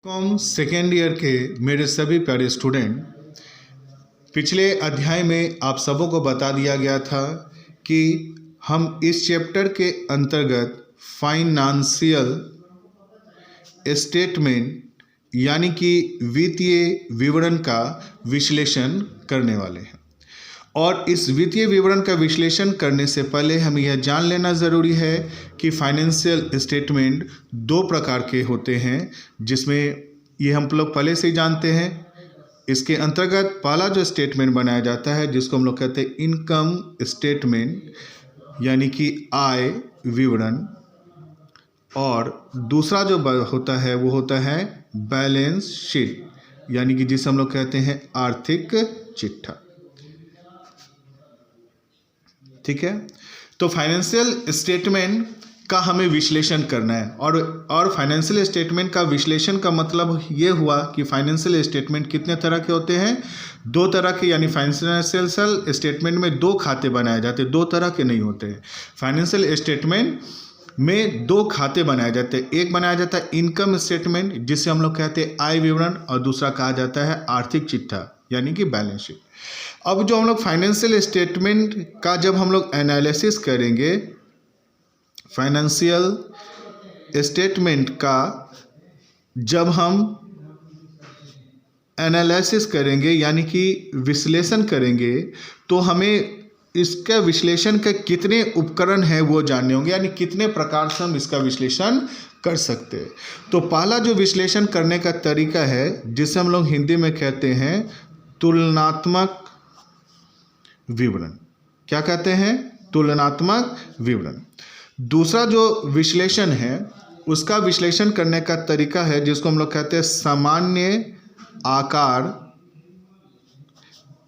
Com second year के मेरे सभी प्यारे स्टूडेंट, पिछले अध्याय में आप सबों को बता दिया गया था कि हम इस चैप्टर के अंतर्गत फाइनेंशियल स्टेटमेंट यानी कि वित्तीय विवरण का विश्लेषण करने वाले हैं। और इस वित्तीय विवरण का विश्लेषण करने से पहले हमें यह जान लेना ज़रूरी है कि फाइनेंशियल स्टेटमेंट दो प्रकार के होते हैं, जिसमें ये हम लोग पहले से ही जानते हैं। इसके अंतर्गत पहला जो स्टेटमेंट बनाया जाता है जिसको हम लोग कहते हैं इनकम स्टेटमेंट यानी कि आय विवरण, और दूसरा जो होता है वो होता है बैलेंस शीट यानी कि जिसे हम लोग कहते हैं आर्थिक चिट्ठा। ठीक है, तो फाइनेंशियल स्टेटमेंट का हमें विश्लेषण करना है। और फाइनेंशियल स्टेटमेंट का विश्लेषण का मतलब ये हुआ कि फाइनेंशियल स्टेटमेंट कितने तरह के होते हैं, दो तरह के। यानी फाइनेंशियल स्टेटमेंट में दो खाते बनाए जाते हैं, दो तरह के नहीं होते हैं। फाइनेंशियल स्टेटमेंट में दो खाते बनाए जाते हैं। एक बनाया जाता है इनकम स्टेटमेंट जिसे हम लोग कहते हैं आय विवरण, और दूसरा कहा जाता है आर्थिक चिट्ठा यानी कि बैलेंस शीट। अब जो हम लोग फाइनेंशियल स्टेटमेंट का जब हम लोग एनालिसिस करेंगे, फाइनेंशियल स्टेटमेंट का जब हम एनालिसिस करेंगे यानी कि विश्लेषण करेंगे, तो हमें इसका विश्लेषण के कितने उपकरण हैं वो जानने होंगे, यानी कितने प्रकार से हम इसका विश्लेषण कर सकते हैं। तो पहला जो विश्लेषण करने का तरीका है जिसे हम लोग हिंदी में कहते हैं तुलनात्मक विवरण। क्या कहते हैं? तुलनात्मक विवरण। दूसरा जो विश्लेषण है उसका विश्लेषण करने का तरीका है जिसको हम लोग कहते हैं सामान्य आकार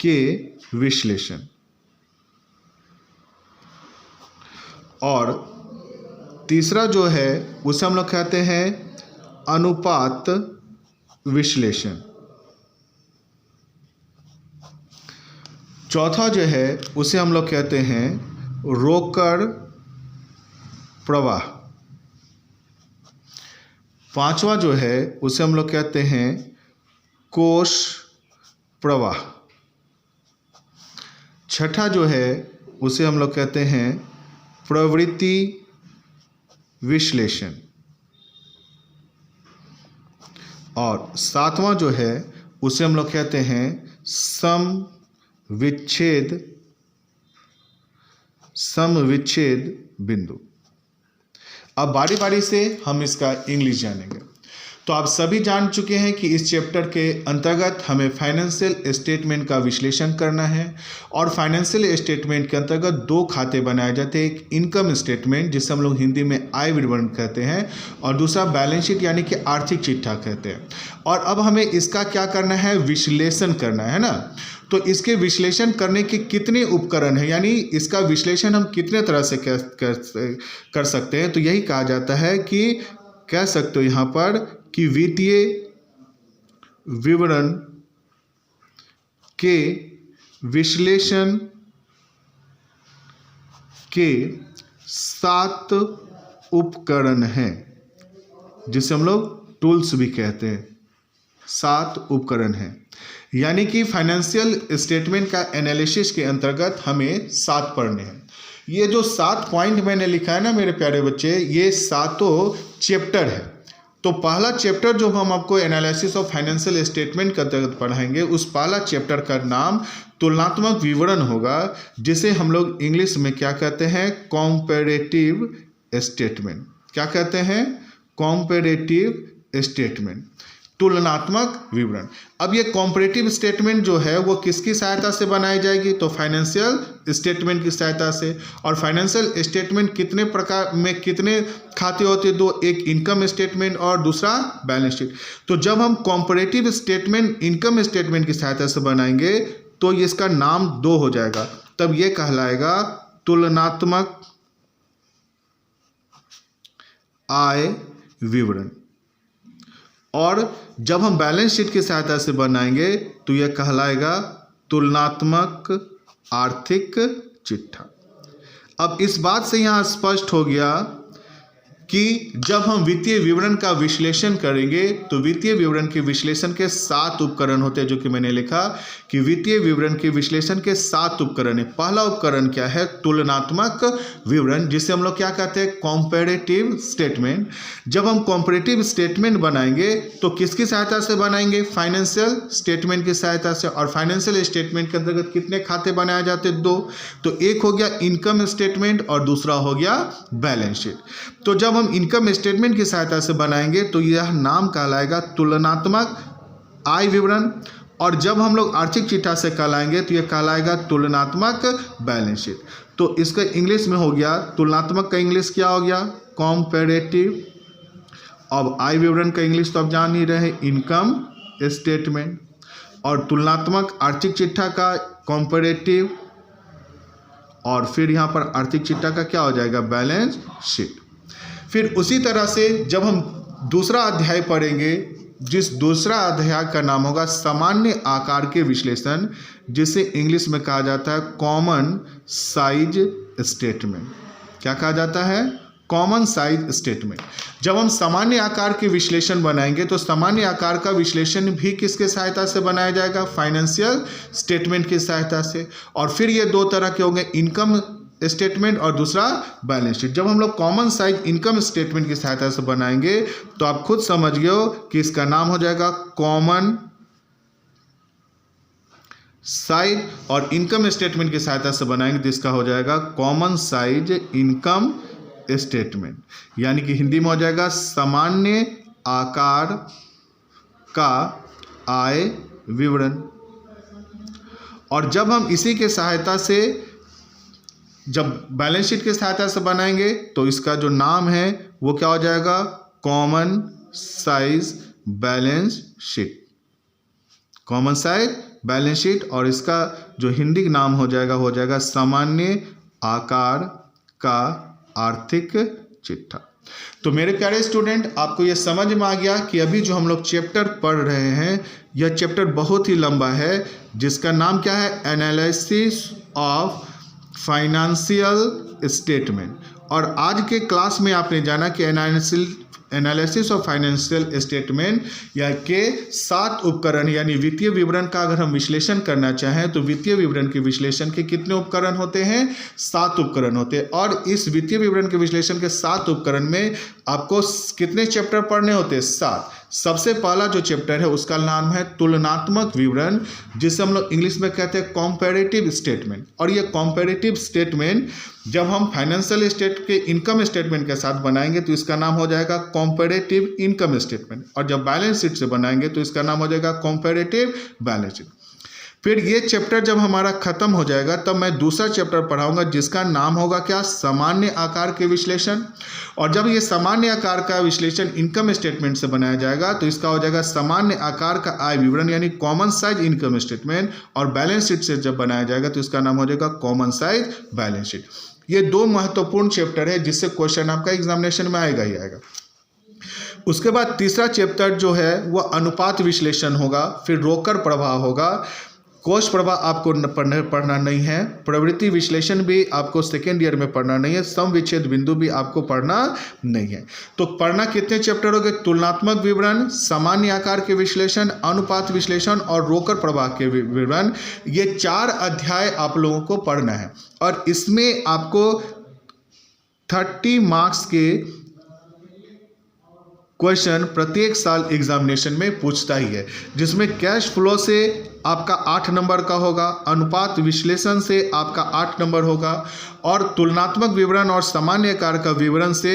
के विश्लेषण, और तीसरा जो है उसे हम लोग कहते हैं अनुपात विश्लेषण। चौथा जो है उसे हम लोग कहते हैं रोकड़ प्रवाह। पांचवा जो है उसे हम लोग कहते हैं कोष प्रवाह। छठा जो है उसे हम लोग कहते हैं प्रवृत्ति विश्लेषण, और सातवां जो है उसे हम लोग कहते हैं सम विच्छेद बिंदु। अब बारी बारी से हम इसका इंग्लिश जानेंगे। तो आप सभी जान चुके हैं कि इस चैप्टर के अंतर्गत हमें फाइनेंशियल स्टेटमेंट का विश्लेषण करना है, और फाइनेंशियल स्टेटमेंट के अंतर्गत दो खाते बनाए जाते हैं। एक इनकम स्टेटमेंट जिसे हम लोग हिंदी में आय विवरण कहते हैं, और दूसरा बैलेंस शीट यानी कि आर्थिक चिट्ठा कहते हैं। और अब हमें इसका क्या करना है? विश्लेषण करना है ना। तो इसके विश्लेषण करने के कितने उपकरण हैं, यानी इसका विश्लेषण हम कितने तरह से कर सकते हैं? तो यही कहा जाता है कि कह सकते हो यहाँ पर कि वित्तीय विवरण के विश्लेषण के 7 उपकरण हैं, जिसे हम लोग टूल्स भी कहते हैं। 7 उपकरण हैं, यानी कि फाइनेंशियल स्टेटमेंट का एनालिसिस के अंतर्गत हमें 7 पढ़ने हैं। ये जो 7 पॉइंट मैंने लिखा है ना मेरे प्यारे बच्चे, ये 7 चैप्टर है। तो पहला चैप्टर जो हम आपको एनालिसिस ऑफ फाइनेंशियल स्टेटमेंट के अंतर्गत पढ़ाएंगे, उस पहला चैप्टर का नाम तुलनात्मक विवरण होगा, जिसे हम लोग इंग्लिश में क्या कहते हैं? Comparative statement. क्या कहते हैं? कॉम्पेरेटिव स्टेटमेंट, तुलनात्मक विवरण। अब ये कॉम्परेटिव स्टेटमेंट जो है वो किसकी सहायता से बनाई जाएगी? तो फाइनेंशियल स्टेटमेंट की सहायता से। और फाइनेंशियल स्टेटमेंट कितने प्रकार में, कितने खाते होते हैं? दो, एक इनकम स्टेटमेंट और दूसरा बैलेंस शीट। तो जब हम कॉम्परेटिव स्टेटमेंट इनकम स्टेटमेंट की सहायता से बनाएंगे तो इसका नाम 2 हो जाएगा, तब ये कहलाएगा तुलनात्मक आय विवरण। और जब हम बैलेंस शीट की सहायता से बनाएंगे तो यह कहलाएगा तुलनात्मक आर्थिक चिट्ठा। अब इस बात से यहाँ स्पष्ट हो गया कि जब हम वित्तीय विवरण का विश्लेषण करेंगे तो वित्तीय विवरण के विश्लेषण के 7 उपकरण होते हैं, जो कि मैंने लिखा कि वित्तीय विवरण के विश्लेषण के 7 उपकरण है। पहला उपकरण क्या है? तुलनात्मक विवरण, जिसे हम लोग क्या कहते हैं? Comparative statement. जब हम कॉम्पेरेटिव स्टेटमेंट बनाएंगे तो किसकी सहायता से बनाएंगे? फाइनेंशियल स्टेटमेंट की सहायता से। और फाइनेंशियल स्टेटमेंट के अंतर्गत कितने खाते बनाए जाते हैं? 2। तो एक हो गया इनकम स्टेटमेंट और दूसरा हो गया बैलेंस शीट। तो जब हम इनकम स्टेटमेंट की सहायता से बनाएंगे तो यह नाम कहलाएगा तुलनात्मक आय विवरण, और जब हम लोग आर्थिक चिट्ठा से कहलाएंगे तो यह कहलाएगा तुलनात्मक बैलेंस शीट। तो इसका इंग्लिश में हो गया, तुलनात्मक का इंग्लिश क्या हो गया? कॉम्पेरेटिव। अब आय विवरण का इंग्लिश तो आप जान ही रहे, इनकम स्टेटमेंट। और तुलनात्मक आर्थिक चिट्ठा का कॉम्पेरेटिव, और फिर यहाँ पर आर्थिक चिट्ठा का क्या हो जाएगा? Balance sheet. फिर उसी तरह से जब हम दूसरा अध्याय पढ़ेंगे, जिस दूसरा अध्याय का नाम होगा सामान्य आकार के विश्लेषण, जिसे इंग्लिश में कहा जाता है कॉमन साइज स्टेटमेंट। क्या कहा जाता है? Common size statement. जब हम सामान्य आकार के विश्लेषण बनाएंगे तो सामान्य आकार का विश्लेषण भी किसके सहायता से बनाया जाएगा? फाइनेंशियल स्टेटमेंट की सहायता से। और फिर ये 2 तरह के होंगे, इनकम स्टेटमेंट और दूसरा बैलेंस शीट। जब हम लोग कॉमन साइज इनकम स्टेटमेंट की सहायता से बनाएंगे तो आप खुद समझ गए हो कि इसका नाम हो जाएगा कॉमन साइज, और इनकम स्टेटमेंट की सहायता से बनाएंगे तो इसका हो जाएगा कॉमन साइज इनकम स्टेटमेंट, यानी कि हिंदी में हो जाएगा सामान्य आकार का आय विवरण। और जब हम इसी के सहायता से जब बैलेंस शीट की सहायता से बनाएंगे तो इसका जो नाम है वो क्या हो जाएगा? Common size balance sheet. Common size balance sheet, और इसका जो हिंदी नाम हो जाएगा सामान्य आकार का आर्थिक चिट्ठा। तो मेरे प्यारे स्टूडेंट, आपको यह समझ में आ गया कि अभी जो हम लोग चैप्टर पढ़ रहे हैं यह चैप्टर बहुत ही लंबा है, जिसका नाम क्या है? Analysis of financial statement. और आज के क्लास में आपने जाना कि एनालिसिस ऑफ फाइनेंशियल स्टेटमेंट या के 7 उपकरण, यानी वित्तीय विवरण का अगर हम विश्लेषण करना चाहें तो वित्तीय विवरण के विश्लेषण के कितने उपकरण होते हैं? 7 उपकरण होते हैं। और इस वित्तीय विवरण के विश्लेषण के 7 उपकरण में आपको कितने चैप्टर पढ़ने होते हैं? 7। सबसे पहला जो चैप्टर है उसका नाम है तुलनात्मक विवरण, जिसे हम लोग इंग्लिश में कहते हैं कॉम्पेरेटिव स्टेटमेंट। और ये कॉम्पेरेटिव स्टेटमेंट जब हम फाइनेंशियल स्टेट के इनकम स्टेटमेंट के साथ बनाएंगे तो इसका नाम हो जाएगा कॉम्पेरेटिव इनकम स्टेटमेंट, और जब बैलेंस शीट से बनाएंगे तो इसका नाम हो जाएगा कॉम्पेरेटिव बैलेंस शीट। फिर ये चैप्टर जब हमारा खत्म हो जाएगा तब मैं दूसरा चैप्टर पढ़ाऊंगा जिसका नाम होगा क्या? सामान्य आकार के विश्लेषण। और जब ये सामान्य आकार का विश्लेषण इनकम स्टेटमेंट से बनाया जाएगा तो इसका हो जाएगा सामान्य आकार का आय विवरण, यानी कॉमन साइज इनकम स्टेटमेंट। और बैलेंस शीट से जब बनाया जाएगा तो इसका नाम हो जाएगा कॉमन साइज बैलेंस शीट। ये 2 महत्वपूर्ण चैप्टर है जिससे क्वेश्चन आपका एग्जामिनेशन में आएगा ही आएगा। उसके बाद तीसरा चैप्टर जो है वह अनुपात विश्लेषण होगा, फिर रोकड़ प्रवाह होगा, कोष प्रवाह आपको पढ़ना नहीं है, प्रवृत्ति विश्लेषण भी आपको सेकेंड ईयर में पढ़ना नहीं है, सम विच्छेद बिंदु भी आपको पढ़ना नहीं है। तो पढ़ना कितने चैप्टर हो गए? तुलनात्मक विवरण, सामान्य आकार के विश्लेषण, अनुपात विश्लेषण और रोकड़ प्रवाह के विवरण। ये 4 अध्याय आप लोगों को पढ़ना है, और इसमें आपको 30 मार्क्स के क्वेश्चन प्रत्येक साल एग्जामिनेशन में पूछता ही है, जिसमें कैश फ्लो से आपका 8 नंबर का होगा, अनुपात विश्लेषण से आपका 8 नंबर होगा, और तुलनात्मक विवरण और सामान्य आकार का विवरण से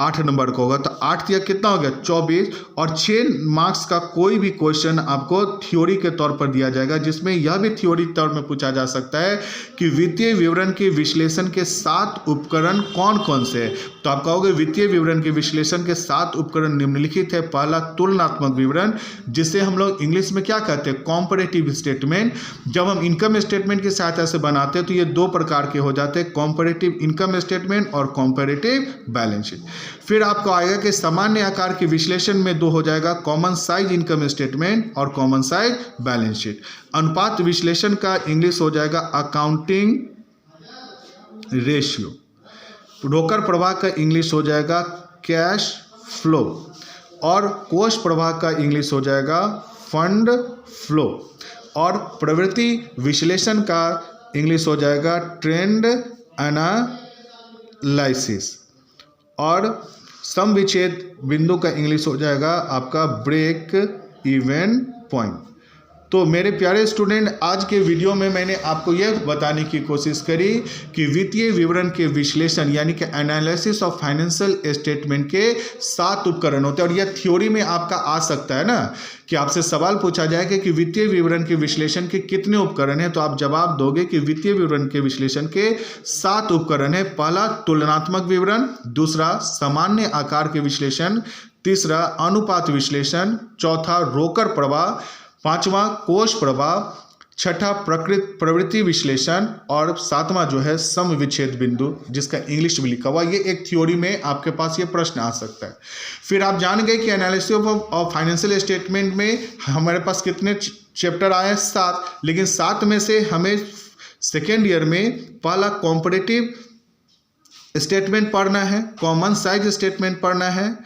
8 नंबर का होगा। तो 8 या कितना हो गया? 24। और 6 मार्क्स का कोई भी क्वेश्चन आपको थ्योरी के तौर पर दिया जाएगा, जिसमें यह भी थ्योरी तौर में पूछा जा सकता है कि वित्तीय विवरण के विश्लेषण के 7 उपकरण कौन कौन से हैं। तो आप कहोगे वित्तीय विवरण के विश्लेषण के 7 उपकरण निम्नलिखित है। पहला तुलनात्मक विवरण, जिसे हम लोग इंग्लिश में क्या कहते हैं? Comparative statement. जब हम इनकम स्टेटमेंट की सहायता से बनाते हैं तो ये 2 प्रकार के हो जाते हैं, कॉम्परेटिव इनकम स्टेटमेंट और कॉम्परेटिव बैलेंस शीट। फिर आपको आएगा कि सामान्य आकार के विश्लेषण में 2 हो जाएगा, कॉमन साइज इनकम स्टेटमेंट और कॉमन साइज बैलेंस शीट। अनुपात विश्लेषण का इंग्लिश हो जाएगा अकाउंटिंग रेशियो। रोकड़ प्रवाह का इंग्लिश हो जाएगा कैश फ्लो, और कोष प्रवाह का इंग्लिश हो जाएगा फंड फ्लो, और प्रवृत्ति विश्लेषण का इंग्लिश हो जाएगा ट्रेंड एनालिसिस, और सम विच्छेद बिंदु का इंग्लिश हो जाएगा आपका ब्रेक इवन पॉइंट। तो मेरे प्यारे स्टूडेंट, आज के वीडियो में मैंने आपको यह बताने की कोशिश करी कि वित्तीय विवरण के विश्लेषण यानी कि एनालिसिस ऑफ फाइनेंशियल स्टेटमेंट के 7 उपकरण होते हैं। और यह थ्योरी में आपका आ सकता है ना कि आपसे सवाल पूछा जाएगा कि वित्तीय विवरण के विश्लेषण के कितने उपकरण हैं, तो आप जवाब दोगे कि वित्तीय विवरण के विश्लेषण के 7 उपकरण है। पहला तुलनात्मक विवरण, दूसरा सामान्य आकार के विश्लेषण, तीसरा अनुपात विश्लेषण, चौथा रोकड़ प्रवाह, पांचवा कोष प्रवाह, छठा प्रवृत्ति विश्लेषण, और सातवां जो है सम विच्छेद बिंदु, जिसका इंग्लिश में लिखा हुआ। ये एक थ्योरी में आपके पास ये प्रश्न आ सकता है। फिर आप जान गए कि एनालिसिस ऑफ फाइनेंशियल स्टेटमेंट में हमारे पास कितने चैप्टर आए हैं? 7। लेकिन 7 में से हमें सेकेंड ईयर में पहला कॉम्परेटिव स्टेटमेंट पढ़ना है, कॉमन साइज स्टेटमेंट पढ़ना है,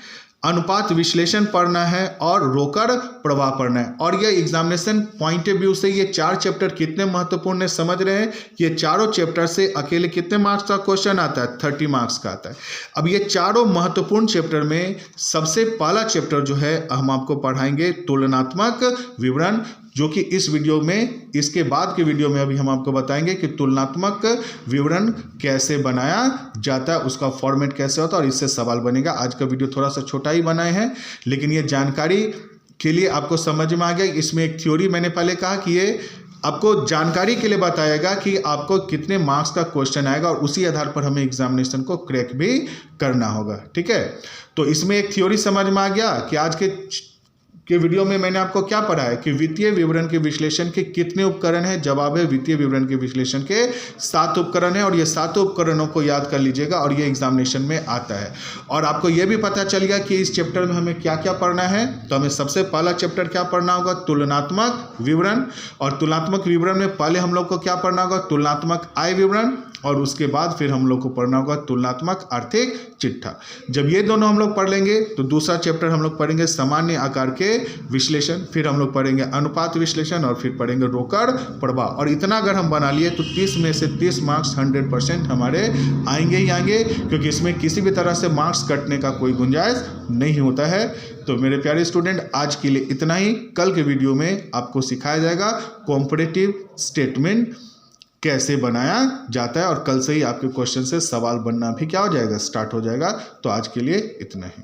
अनुपात विश्लेषण पढ़ना है, और रोकड़ प्रवाह पढ़ना है। और ये एग्जामिनेशन पॉइंट ऑफ व्यू से ये 4 चैप्टर कितने महत्वपूर्ण है समझ रहे हैं? ये चारों चैप्टर से अकेले कितने मार्क्स का क्वेश्चन आता है? 30 मार्क्स का आता है। अब ये चारों महत्वपूर्ण चैप्टर में सबसे पहला चैप्टर जो है हम आपको पढ़ाएंगे तुलनात्मक विवरण, जो कि इस वीडियो में, इसके बाद के वीडियो में अभी हम आपको बताएंगे कि तुलनात्मक विवरण कैसे बनाया जाता है, उसका फॉर्मेट कैसे होता है और इससे सवाल बनेगा। आज का वीडियो थोड़ा सा छोटा ही बनाए हैं, लेकिन ये जानकारी के लिए आपको समझ में आ गया। इसमें एक थ्योरी मैंने पहले कहा कि ये आपको जानकारी के लिए बताएगा कि आपको कितने मार्क्स का क्वेश्चन आएगा, और उसी आधार पर हमें एग्जामिनेशन को क्रैक भी करना होगा। ठीक है, तो इसमें एक थ्योरी समझ में आ गया कि आज के वीडियो में मैंने आपको क्या पढ़ा है कि वित्तीय विवरण के विश्लेषण के कितने उपकरण हैं। जवाब है वित्तीय विवरण के विश्लेषण के 7 उपकरण हैं, और ये 7 उपकरणों को याद कर लीजिएगा, और ये एग्जामिनेशन में आता है। और आपको ये भी पता चल गया कि इस चैप्टर में हमें क्या क्या पढ़ना है। तो हमें सबसे पहला चैप्टर क्या पढ़ना होगा? तुलनात्मक विवरण। और तुलनात्मक विवरण में पहले हम लोग को क्या पढ़ना होगा? तुलनात्मक आय विवरण, और उसके बाद फिर हम लोग को पढ़ना होगा तुलनात्मक आर्थिक चिट्ठा। जब ये दोनों हम लोग पढ़ लेंगे तो दूसरा चैप्टर हम लोग पढ़ेंगे सामान्य आकार के विश्लेषण, फिर हम लोग पढ़ेंगे अनुपात विश्लेषण, और फिर पढ़ेंगे रोकड़ प्रवाह। और इतना अगर हम बना लिए तो 30 में से 30 मार्क्स 100% हमारे आएंगे ही आएंगे, क्योंकि इसमें किसी भी तरह से मार्क्स कटने का कोई गुंजाइश नहीं होता है। तो मेरे प्यारे स्टूडेंट, आज के लिए इतना ही। कल के वीडियो में आपको सिखाया जाएगा कॉम्परेटिव स्टेटमेंट कैसे बनाया जाता है, और कल से ही आपके क्वेश्चन से सवाल बनना भी क्या हो जाएगा? स्टार्ट हो जाएगा। तो आज के लिए इतना ही।